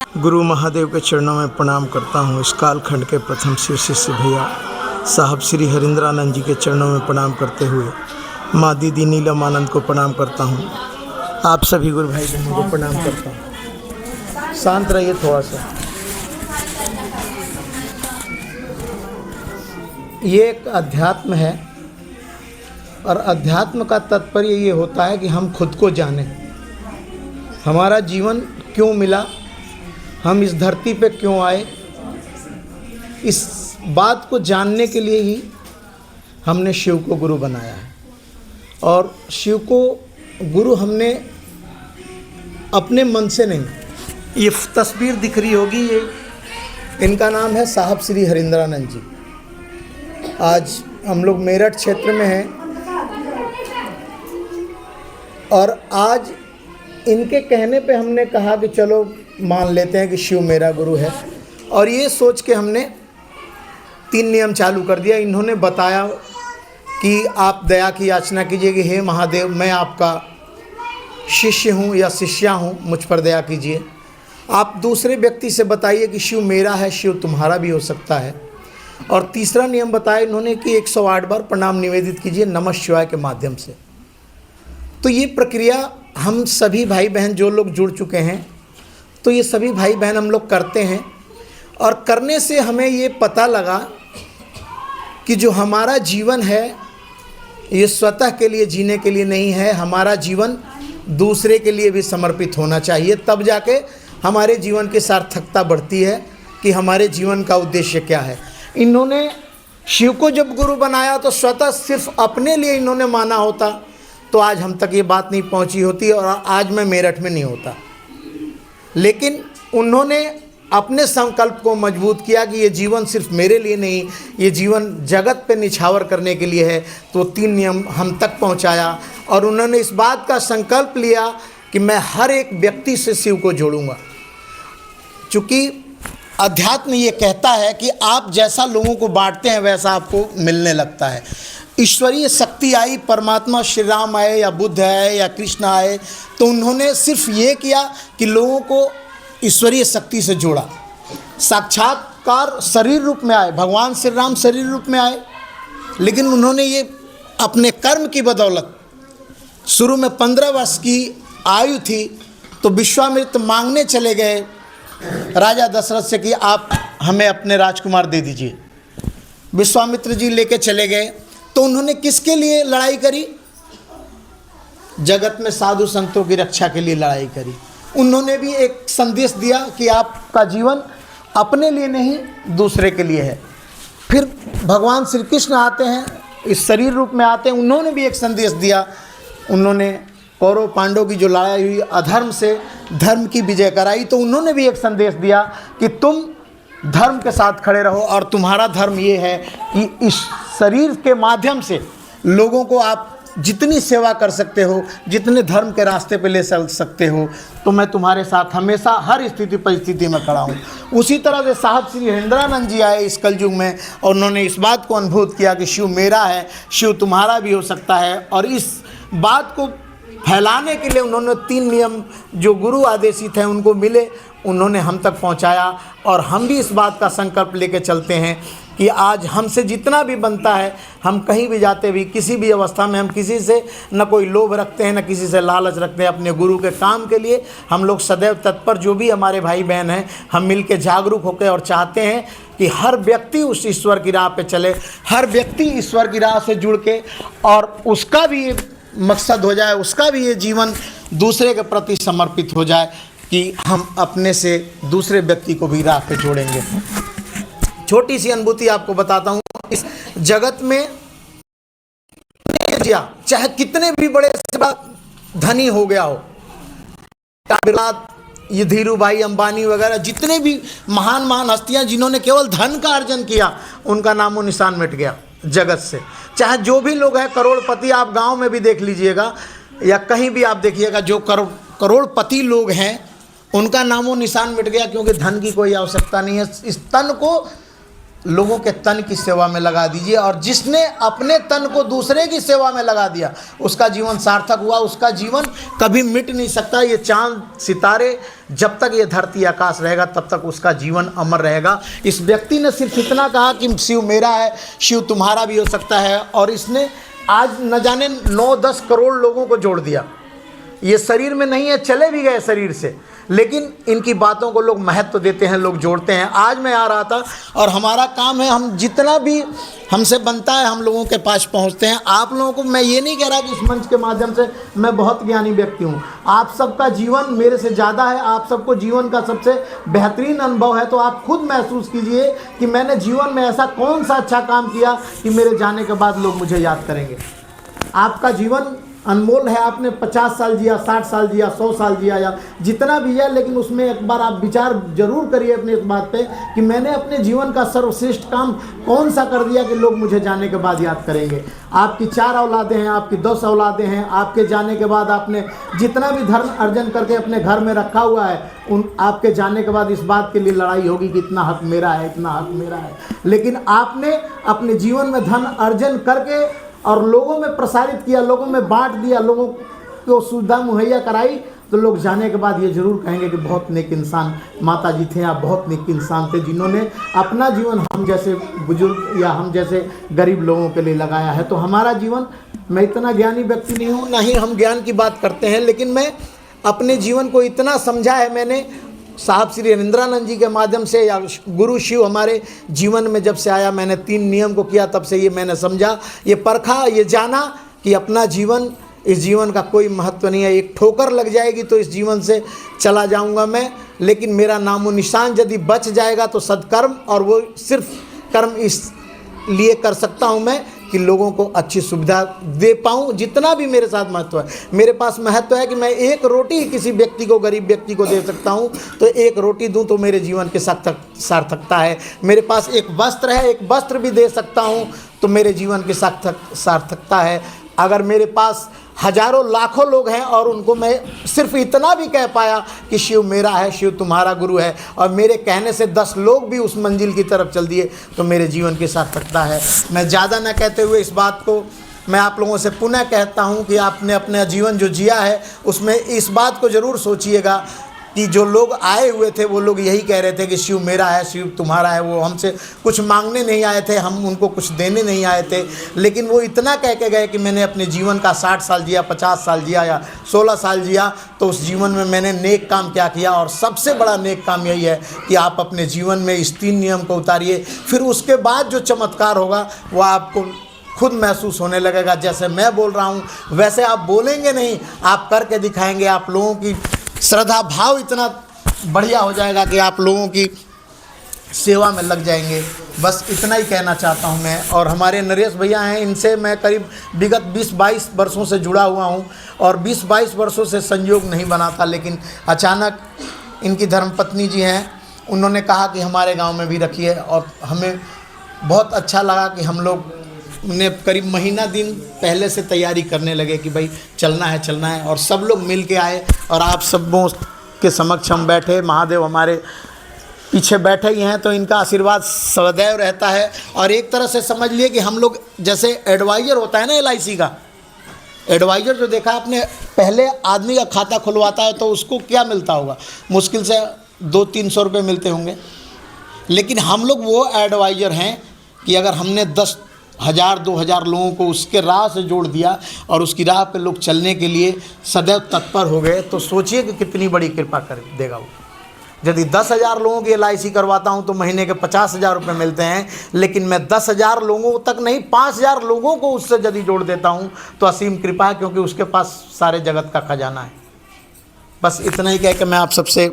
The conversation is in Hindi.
गुरु महादेव के चरणों में प्रणाम करता हूँ। इस कालखंड के प्रथम शिष्य भैया साहब श्री हरिंद्रानंद जी के चरणों में प्रणाम करते हुए माँ दीदी नीलम आनंद को प्रणाम करता हूँ। आप सभी गुरु भाई बहनों को प्रणाम करता हूँ। शांत रहिए थोड़ा सा। ये एक अध्यात्म है और अध्यात्म का तात्पर्य ये होता है कि हम खुद को जानें, हमारा जीवन क्यों मिला, हम इस धरती पे क्यों आए। इस बात को जानने के लिए ही हमने शिव को गुरु बनाया है। और शिव को गुरु हमने अपने मन से नहीं, ये तस्वीर दिख रही होगी, ये इनका नाम है साहब श्री हरिंद्रानंद जी। आज हम लोग मेरठ क्षेत्र में हैं और आज इनके कहने पे हमने कहा कि चलो मान लेते हैं कि शिव मेरा गुरु है। और ये सोच के हमने 3 नियम चालू कर दिया। इन्होंने बताया कि आप दया की याचना कीजिए कि हे महादेव, मैं आपका शिष्य हूँ या शिष्या हूँ, मुझ पर दया कीजिए। आप दूसरे व्यक्ति से बताइए कि शिव मेरा है, शिव तुम्हारा भी हो सकता है। और तीसरा नियम बताया इन्होंने कि 108 बार प्रणाम निवेदित कीजिए नमः शिवाय के माध्यम से। तो ये प्रक्रिया हम सभी भाई बहन जो लोग जुड़ चुके हैं, तो ये सभी भाई बहन हम लोग करते हैं। और करने से हमें ये पता लगा कि जो हमारा जीवन है ये स्वतः के लिए जीने के लिए नहीं है, हमारा जीवन दूसरे के लिए भी समर्पित होना चाहिए। तब जाके हमारे जीवन की सार्थकता बढ़ती है कि हमारे जीवन का उद्देश्य क्या है। इन्होंने शिव को जब गुरु बनाया तो स्वतः सिर्फ अपने लिए इन्होंने माना होता तो आज हम तक ये बात नहीं पहुंची होती और आज मैं मेरठ में नहीं होता। लेकिन उन्होंने अपने संकल्प को मजबूत किया कि ये जीवन सिर्फ मेरे लिए नहीं, ये जीवन जगत पे निछावर करने के लिए है। तो 3 नियम हम तक पहुंचाया और उन्होंने इस बात का संकल्प लिया कि मैं हर एक व्यक्ति से शिव को जोड़ूंगा। चूँकि अध्यात्म ये कहता है कि आप जैसा लोगों को बांटते हैं वैसा आपको मिलने लगता है। ईश्वरीय शक्ति आई, परमात्मा श्री राम आए या बुद्ध आए या कृष्ण आए, तो उन्होंने सिर्फ ये किया कि लोगों को ईश्वरीय शक्ति से जोड़ा। साक्षात्कार शरीर रूप में आए, भगवान श्री राम शरीर रूप में आए, लेकिन उन्होंने ये अपने कर्म की बदौलत, शुरू में 15 वर्ष की आयु थी तो विश्वामित्र मांगने चले गए राजा दशरथ से कि आप हमें अपने राजकुमार दे दीजिए। विश्वामित्र जी लेके चले गए तो उन्होंने किसके लिए लड़ाई करी? जगत में साधु संतों की रक्षा के लिए लड़ाई करी। उन्होंने भी एक संदेश दिया कि आपका जीवन अपने लिए नहीं दूसरे के लिए है। फिर भगवान श्री कृष्ण आते हैं, इस शरीर रूप में आते हैं, उन्होंने भी एक संदेश दिया। उन्होंने कौरव पांडव की जो लड़ाई हुई, अधर्म से धर्म की विजय कराई, तो उन्होंने भी एक संदेश दिया कि तुम धर्म के साथ खड़े रहो और तुम्हारा धर्म ये है कि इस शरीर के माध्यम से लोगों को आप जितनी सेवा कर सकते हो, जितने धर्म के रास्ते पे ले चल सकते हो, तो मैं तुम्हारे साथ हमेशा हर स्थिति परिस्थिति में खड़ा हूँ। उसी तरह से साहब श्री हरिंद्रानंद जी आए इस कलयुग में और उन्होंने इस बात को अनुभूत किया कि शिव मेरा है, शिव तुम्हारा भी हो सकता है। और इस बात को फैलाने के लिए उन्होंने 3 नियम जो गुरु आदेशित हैं उनको मिले, उन्होंने हम तक पहुंचाया। और हम भी इस बात का संकल्प लेके चलते हैं कि आज हमसे जितना भी बनता है, हम कहीं भी जाते भी, किसी भी अवस्था में, हम किसी से न कोई लोभ रखते हैं, न किसी से लालच रखते हैं। अपने गुरु के काम के लिए हम लोग सदैव तत्पर, जो भी हमारे भाई बहन हैं, हम मिल के जागरूक होकर और चाहते हैं कि हर व्यक्ति उस ईश्वर की राह पे चले, हर व्यक्ति ईश्वर की राह से जुड़ के और उसका भी मकसद हो जाए, उसका भी ये जीवन दूसरे के प्रति समर्पित हो जाए कि हम अपने से दूसरे व्यक्ति को भी राह पे जोड़ेंगे। छोटी सी अनुभूति आपको बताता हूँ। इस जगत में चाहे कितने भी बड़े से बड़ा धनी हो गया हो, ये धीरू भाई अंबानी वगैरह जितने भी महान महान हस्तियां जिन्होंने केवल धन का अर्जन किया, उनका नामो निशान मिट गया जगत से। चाहे जो भी लोग हैं करोड़पति, आप गांव में भी देख लीजिएगा या कहीं भी आप देखिएगा, जो करोड़पति लोग हैं उनका नामो निशान मिट गया, क्योंकि धन की कोई आवश्यकता नहीं है। इस तन को लोगों के तन की सेवा में लगा दीजिए, और जिसने अपने तन को दूसरे की सेवा में लगा दिया उसका जीवन सार्थक हुआ, उसका जीवन कभी मिट नहीं सकता। ये चांद सितारे जब तक ये धरती आकाश रहेगा तब तक उसका जीवन अमर रहेगा। इस व्यक्ति ने सिर्फ इतना कहा कि शिव मेरा है, शिव तुम्हारा भी हो सकता है, और इसने आज न जाने 9-10 करोड़ लोगों को जोड़ दिया। ये शरीर में नहीं है, चले भी गए शरीर से, लेकिन इनकी बातों को लोग महत्व देते हैं, लोग जोड़ते हैं। आज मैं आ रहा था और हमारा काम है, हम जितना भी हमसे बनता है हम लोगों के पास पहुंचते हैं। आप लोगों को मैं ये नहीं कह रहा कि इस मंच के माध्यम से मैं बहुत ज्ञानी व्यक्ति हूं, आप सबका जीवन मेरे से ज़्यादा है, आप सबको जीवन का सबसे बेहतरीन अनुभव है। तो आप खुद महसूस कीजिए कि मैंने जीवन में ऐसा कौन सा अच्छा काम किया कि मेरे जाने के बाद लोग मुझे याद करेंगे। आपका जीवन अनमोल है, आपने 50 साल जिया, 60 साल जिया, 100 साल जिया, या जितना भी है, लेकिन उसमें एक बार आप विचार जरूर करिए अपनी इस बात पे कि मैंने अपने जीवन का सर्वश्रेष्ठ काम कौन सा कर दिया कि लोग मुझे जाने के बाद याद करेंगे। आपकी 4 औलादें हैं, आपकी 10 औलादें हैं, आपके जाने के बाद आपने जितना भी धर्म अर्जन करके अपने घर में रखा हुआ है, उन आपके जाने के बाद इस बात के लिए लड़ाई होगी कि इतना हक मेरा है, इतना हक मेरा है। लेकिन आपने अपने जीवन में धन अर्जन करके और लोगों में प्रसारित किया, लोगों में बांट दिया, लोगों को सुविधा मुहैया कराई, तो लोग जाने के बाद ये जरूर कहेंगे कि बहुत नेक इंसान माता जी थे, आप बहुत नेक इंसान थे जिन्होंने अपना जीवन हम जैसे बुजुर्ग या हम जैसे गरीब लोगों के लिए लगाया है। तो हमारा जीवन, मैं इतना ज्ञानी व्यक्ति नहीं हूँ, ना ही हम ज्ञान की बात करते हैं, लेकिन मैं अपने जीवन को इतना समझा है मैंने साहब श्री हरिंद्रानंद जी के माध्यम से, या गुरु शिव हमारे जीवन में जब से आया, मैंने 3 नियम को किया, तब से ये मैंने समझा, ये परखा, ये जाना कि अपना जीवन, इस जीवन का कोई महत्व नहीं है। एक ठोकर लग जाएगी तो इस जीवन से चला जाऊंगा मैं, लेकिन मेरा नामो निशान यदि बच जाएगा तो सत्कर्म, और वो सिर्फ कर्म इस लिए कर सकता हूँ मैं कि लोगों को अच्छी सुविधा दे पाऊँ। जितना भी मेरे साथ महत्व है, मेरे पास महत्व है कि मैं एक रोटी किसी व्यक्ति को, गरीब व्यक्ति को दे सकता हूँ, तो एक रोटी दूँ तो मेरे जीवन की सार्थकता है। मेरे पास एक वस्त्र है, एक वस्त्र भी दे सकता हूँ तो मेरे जीवन की सार्थकता है। अगर मेरे पास हजारों लाखों लोग हैं और उनको मैं सिर्फ इतना भी कह पाया कि शिव मेरा है, शिव तुम्हारा गुरु है, और मेरे कहने से 10 लोग भी उस मंजिल की तरफ चल दिए, तो मेरे जीवन की सार्थकता है। मैं ज़्यादा न कहते हुए इस बात को मैं आप लोगों से पुनः कहता हूं कि आपने अपना जीवन जो जिया है उसमें इस बात को ज़रूर सोचिएगा कि जो लोग आए हुए थे वो लोग यही कह रहे थे कि शिव मेरा है, शिव तुम्हारा है। वो हमसे कुछ मांगने नहीं आए थे, हम उनको कुछ देने नहीं आए थे, लेकिन वो इतना कह के गए कि मैंने अपने जीवन का 60 साल जिया, 50 साल जिया या 16 साल जिया, तो उस जीवन में मैंने नेक काम क्या किया। और सबसे बड़ा नेक काम यही है कि आप अपने जीवन में इस 3 नियम को उतारिए, फिर उसके बाद जो चमत्कार होगा वो आपको खुद महसूस होने लगेगा। जैसे मैं बोल रहा हूँ वैसे आप बोलेंगे नहीं, आप करके दिखाएंगे। आप लोगों की श्रद्धा भाव इतना बढ़िया हो जाएगा कि आप लोगों की सेवा में लग जाएंगे। बस इतना ही कहना चाहता हूं मैं। और हमारे नरेश भैया हैं, इनसे मैं करीब विगत 20-22 वर्षों से जुड़ा हुआ हूं, और 20-22 वर्षों से संयोग नहीं बना था, लेकिन अचानक इनकी धर्मपत्नी जी हैं, उन्होंने कहा कि हमारे गांव में भी रखिए, और हमें बहुत अच्छा लगा कि हम लोग ने करीब महीना दिन पहले से तैयारी करने लगे कि भाई चलना है, और सब लोग मिल के आए, और आप सबों के समक्ष हम बैठे, महादेव हमारे पीछे बैठे ही हैं, तो इनका आशीर्वाद सदैव रहता है। और एक तरह से समझ लिए कि हम लोग जैसे एडवाइज़र होता है ना LIC का, एडवाइज़र जो देखा आपने, पहले आदमी का खाता खुलवाता है तो उसको क्या मिलता होगा, मुश्किल से 200-300 रुपये मिलते होंगे, लेकिन हम लोग वो एडवाइज़र हैं कि अगर हमने 10,000-2,000 लोगों को उसके राह से जोड़ दिया और उसकी राह पे लोग चलने के लिए सदैव तत्पर हो गए, तो सोचिए कि कितनी बड़ी कृपा कर देगा वो। यदि 10,000 लोगों की LIC करवाता हूं तो महीने के 50,000 रुपये मिलते हैं, लेकिन मैं 10,000 लोगों तक नहीं, 5,000 लोगों को उससे यदि जोड़ देता हूं तो असीम कृपा है, क्योंकि उसके पास सारे जगत का खजाना है। बस इतना ही कह के मैं आप सबसे